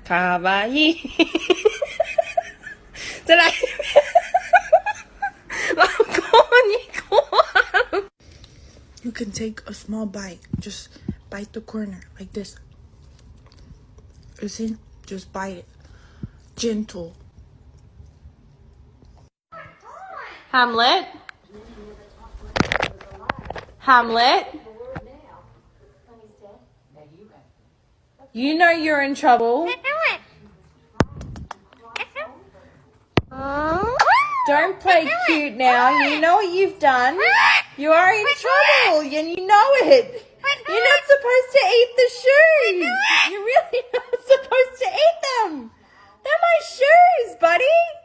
가와이. Did I? You can take a small bite. Just bite the corner like this. You see? Just bite it. Gentle. Hamlet? Hamlet? You know you're in trouble. Don't play cute now. You know what you've done. You are in trouble and you know it. You're not supposed to eat the shoes. You're really not supposed to eat them. They're my shoes, buddy.